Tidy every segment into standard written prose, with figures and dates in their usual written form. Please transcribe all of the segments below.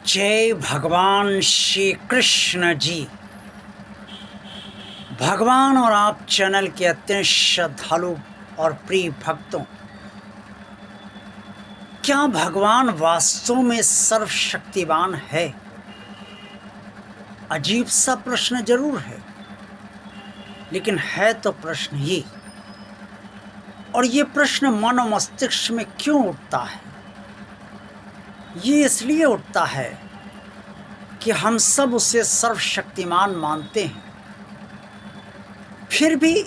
जय भगवान श्री कृष्ण जी। भगवान और आप चैनल के अत्यंत श्रद्धालु और प्रिय भक्तों, क्या भगवान वास्तव में सर्वशक्तिमान है? अजीब सा प्रश्न जरूर है, लेकिन है तो प्रश्न ही। और ये प्रश्न मानव मस्तिष्क में क्यों उठता है? ये इसलिए उठता है कि हम सब उसे सर्वशक्तिमान मानते हैं। फिर भी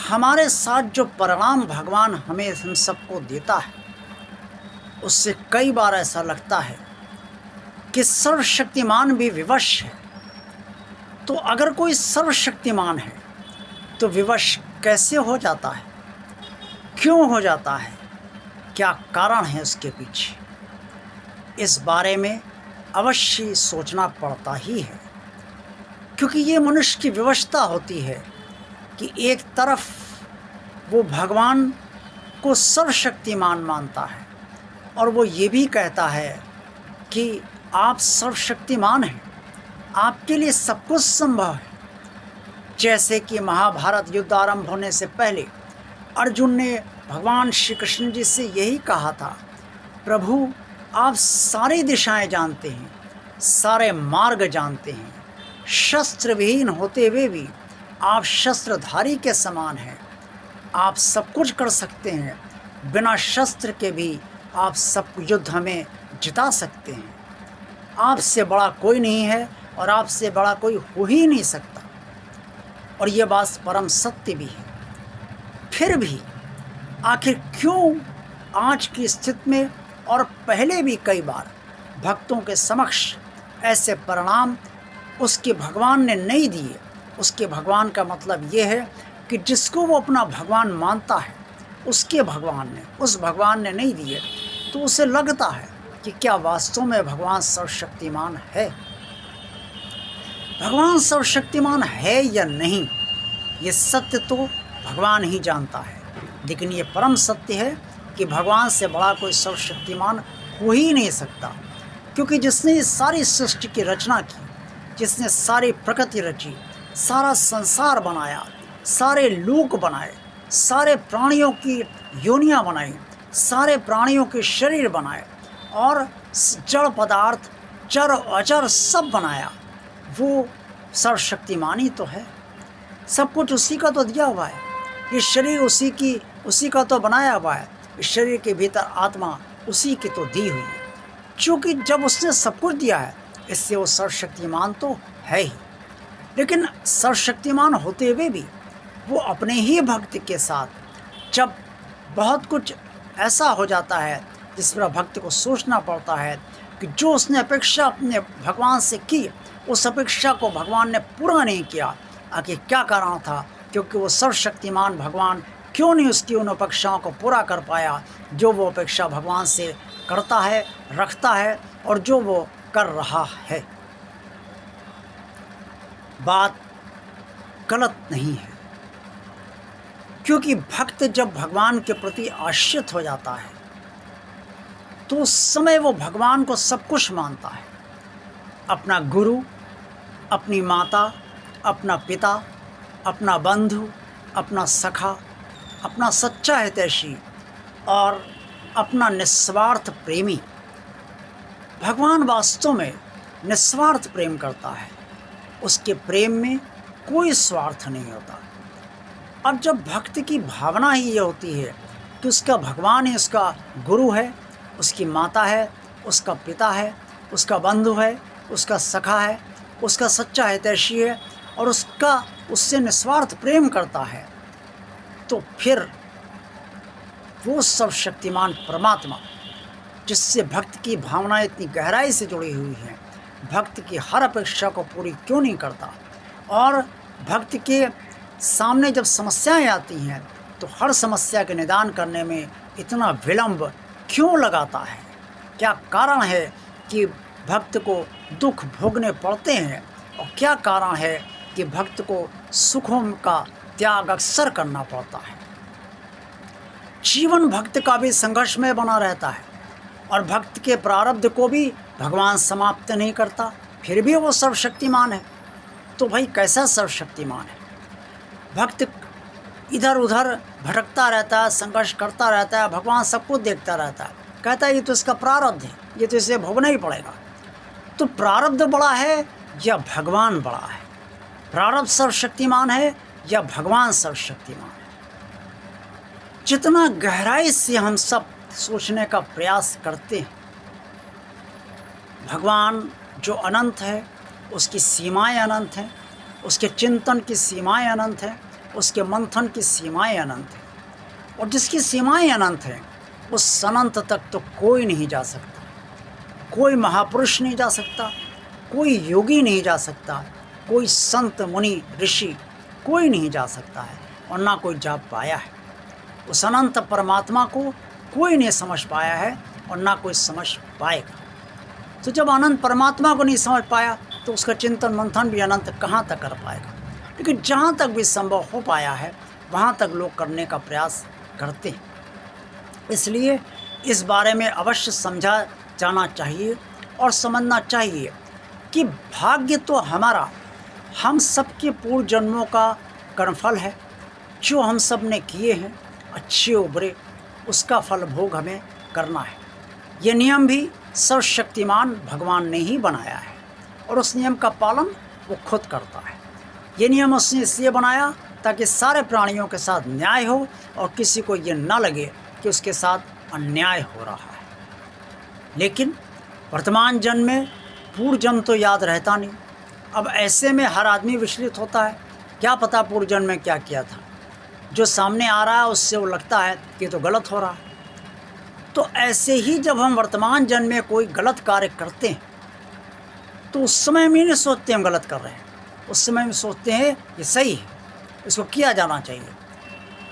हमारे साथ जो परिणाम भगवान हमें हम सबको देता है, उससे कई बार ऐसा लगता है कि सर्वशक्तिमान भी विवश है। तो अगर कोई सर्वशक्तिमान है तो विवश कैसे हो जाता है? क्यों हो जाता है? क्या कारण है उसके पीछे? इस बारे में अवश्य सोचना पड़ता ही है, क्योंकि ये मनुष्य की विवशता होती है कि एक तरफ वो भगवान को सर्वशक्तिमान मानता है और वो ये भी कहता है कि आप सर्वशक्तिमान हैं, आपके लिए सब कुछ संभव है। जैसे कि महाभारत युद्ध आरंभ होने से पहले अर्जुन ने भगवान श्री कृष्ण जी से यही कहा था, प्रभु आप सारी दिशाएं जानते हैं, सारे मार्ग जानते हैं, शस्त्र विहीन होते हुए भी आप शस्त्रधारी के समान हैं। आप सब कुछ कर सकते हैं, बिना शस्त्र के भी आप सब युद्ध हमें जिता सकते हैं। आपसे बड़ा कोई नहीं है और आपसे बड़ा कोई हो ही नहीं सकता। और ये बात परम सत्य भी है। फिर भी आखिर क्यों आज की स्थिति में और पहले भी कई बार भक्तों के समक्ष ऐसे परिणाम उसके भगवान ने नहीं दिए? उसके भगवान का मतलब ये है कि जिसको वो अपना भगवान मानता है, उसके भगवान ने, उस भगवान ने नहीं दिए, तो उसे लगता है कि क्या वास्तव में भगवान सर्वशक्तिमान है? भगवान सर्वशक्तिमान है या नहीं, ये सत्य तो भगवान ही जानता है। लेकिन ये परम सत्य है कि भगवान से बड़ा कोई सर्वशक्तिमान हो ही नहीं सकता, क्योंकि जिसने इस सारी सृष्टि की रचना की, जिसने सारी प्रकृति रची, सारा संसार बनाया, सारे लोक बनाए, सारे प्राणियों की योनियां बनाई, सारे प्राणियों के शरीर बनाए और जड़ पदार्थ चर अचर सब बनाया, वो सर्वशक्तिमान ही तो है। सब कुछ उसी का तो दिया हुआ है। ये शरीर उसी का तो बनाया हुआ है। इस शरीर के भीतर आत्मा उसी की तो दी हुई है। क्योंकि जब उसने सब कुछ दिया है, इससे वो सर्वशक्तिमान तो है ही। लेकिन सर्वशक्तिमान होते हुए भी वो अपने ही भक्त के साथ जब बहुत कुछ ऐसा हो जाता है जिस पर भक्त को सोचना पड़ता है कि जो उसने अपेक्षा अपने भगवान से की, उस अपेक्षा को भगवान ने पूरा नहीं किया। आखिर क्या कारण था? क्योंकि वो सर्वशक्तिमान भगवान क्यों नहीं उसकी उन अपेक्षाओं को पूरा कर पाया जो वो अपेक्षा भगवान से करता है, रखता है और जो वो कर रहा है। बात गलत नहीं है, क्योंकि भक्त जब भगवान के प्रति आश्रित हो जाता है तो उस समय वो भगवान को सब कुछ मानता है। अपना गुरु, अपनी माता, अपना पिता, अपना बंधु, अपना सखा, अपना सच्चा हितैषी और अपना निस्वार्थ प्रेमी। भगवान वास्तव में निस्वार्थ प्रेम करता है। उसके प्रेम में कोई स्वार्थ नहीं होता। अब जब भक्त की भावना ही ये होती है कि उसका भगवान ही उसका गुरु है, उसकी माता है, उसका पिता है, उसका बंधु है, उसका सखा है, उसका सच्चा हितैषी है और उससे निस्वार्थ प्रेम करता है, तो फिर वो सर्वशक्तिमान परमात्मा जिससे भक्त की भावनाएं इतनी गहराई से जुड़ी हुई हैं, भक्त की हर अपेक्षा को पूरी क्यों नहीं करता? और भक्त के सामने जब समस्याएं आती हैं तो हर समस्या के निदान करने में इतना विलंब क्यों लगाता है? क्या कारण है कि भक्त को दुख भोगने पड़ते हैं और क्या कारण है कि भक्त को सुखों का त्याग अक्सर करना पड़ता है? जीवन भक्त का भी संघर्षमय बना रहता है। और भक्त के प्रारब्ध को भी भगवान समाप्त नहीं करता, फिर भी वो सर्वशक्तिमान है। तो भाई कैसा सर्वशक्तिमान है? भक्त इधर उधर भटकता रहता है, संघर्ष करता रहता है, भगवान सब कुछ देखता रहता है, कहता है ये तो इसका प्रारब्ध है, ये तो इसे भोगना ही पड़ेगा। तो प्रारब्ध बड़ा है या भगवान बड़ा है? प्रारब्ध सर्वशक्तिमान है या भगवान सर्वशक्तिमान है? जितना गहराई से हम सब सोचने का प्रयास करते हैं, भगवान जो अनंत है उसकी सीमाएं अनंत हैं, उसके चिंतन की सीमाएं अनंत हैं, उसके मंथन की सीमाएं अनंत हैं, और जिसकी सीमाएं अनंत हैं उस अनंत तक तो कोई नहीं जा सकता, कोई महापुरुष नहीं जा सकता, कोई योगी नहीं जा सकता, कोई संत मुनि ऋषि कोई नहीं जा सकता है, और ना कोई जा पाया है। उस अनंत परमात्मा को कोई नहीं समझ पाया है और ना कोई समझ पाएगा। तो जब अनंत परमात्मा को नहीं समझ पाया तो उसका चिंतन मंथन भी अनंत कहाँ तक कर पाएगा? लेकिन जहाँ तक भी संभव हो पाया है वहाँ तक लोग करने का प्रयास करते हैं। इसलिए इस बारे में अवश्य समझा जाना चाहिए और समझना चाहिए कि भाग्य तो हमारा, हम सबके पूर्व जन्मों का कर्मफल है। जो हम सब ने किए हैं अच्छे बुरे, उसका फल भोग हमें करना है। ये नियम भी सर्वशक्तिमान भगवान ने ही बनाया है और उस नियम का पालन वो खुद करता है। ये नियम उसने इसलिए बनाया ताकि सारे प्राणियों के साथ न्याय हो और किसी को ये ना लगे कि उसके साथ अन्याय हो रहा है। लेकिन वर्तमान जन्म में पूर्व जन्म तो याद रहता नहीं। अब ऐसे में हर आदमी विचलित होता है, क्या पता पूर्व जन्म में क्या किया था। जो सामने आ रहा है उससे वो लगता है कि तो गलत हो रहा है। तो ऐसे ही जब हम वर्तमान जन्म में कोई गलत कार्य करते हैं तो उस समय में नहीं सोचते हम गलत कर रहे हैं, उस समय में सोचते हैं ये सही है, इसको किया जाना चाहिए,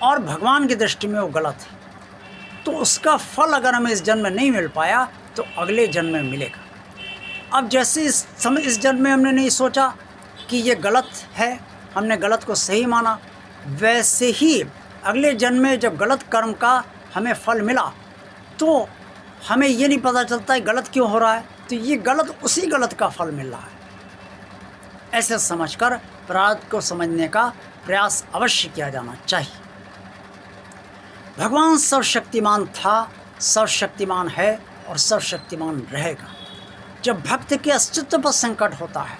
और भगवान की दृष्टि में वो गलत है। तो उसका फल अगर हमें इस जन्म में नहीं मिल पाया तो अगले जन्म में मिलेगा। अब जैसे इस जन्म में हमने नहीं सोचा कि ये गलत है, हमने गलत को सही माना, वैसे ही अगले जन्म में जब गलत कर्म का हमें फल मिला तो हमें ये नहीं पता चलता है गलत क्यों हो रहा है, तो ये गलत उसी गलत का फल मिल रहा है। ऐसे समझकर प्रारब्ध को समझने का प्रयास अवश्य किया जाना चाहिए। भगवान सर्वशक्तिमान था, सर्वशक्तिमान है और सर्वशक्तिमान रहेगा। जब भक्त के अस्तित्व पर संकट होता है,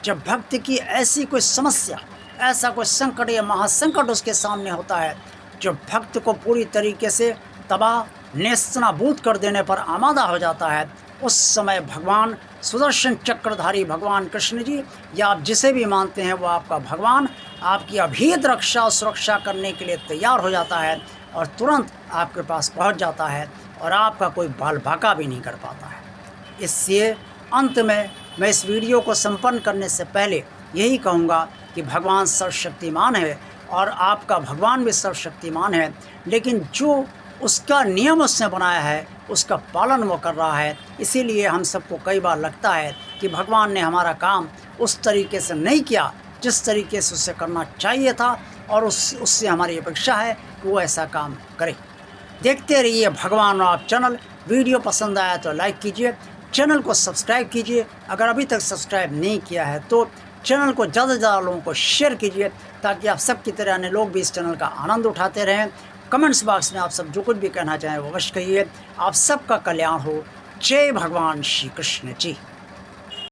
जब भक्त की ऐसी कोई समस्या, ऐसा कोई संकट या महासंकट उसके सामने होता है जो भक्त को पूरी तरीके से तबाह नेस्तनाबूद कर देने पर आमादा हो जाता है, उस समय भगवान सुदर्शन चक्रधारी भगवान कृष्ण जी, या आप जिसे भी मानते हैं वो आपका भगवान, आपकी अभीत रक्षा और सुरक्षा करने के लिए तैयार हो जाता है और तुरंत आपके पास पहुंच जाता है और आपका कोई बाल बाका भी नहीं कर पाता है। इससे अंत में मैं इस वीडियो को संपन्न करने से पहले यही कहूँगा कि भगवान सर्वशक्तिमान है और आपका भगवान भी सर्वशक्तिमान है, लेकिन जो उसका नियम उसने बनाया है उसका पालन वो कर रहा है। इसीलिए हम सबको कई बार लगता है कि भगवान ने हमारा काम उस तरीके से नहीं किया जिस तरीके से उसे करना चाहिए था, और उससे हमारी अपेक्षा है कि वो ऐसा काम करे। देखते रहिए भगवान और आप चैनल। वीडियो पसंद आया तो लाइक कीजिए, चैनल को सब्सक्राइब कीजिए। अगर अभी तक सब्सक्राइब नहीं किया है तो चैनल को ज़्यादा से ज़्यादा लोगों को शेयर कीजिए ताकि आप सब की तरह अन्य लोग भी इस चैनल का आनंद उठाते रहें। कमेंट्स बॉक्स में आप सब जो कुछ भी कहना चाहें वो अवश्य कहिए। आप सबका कल्याण हो। जय भगवान श्री कृष्ण जी।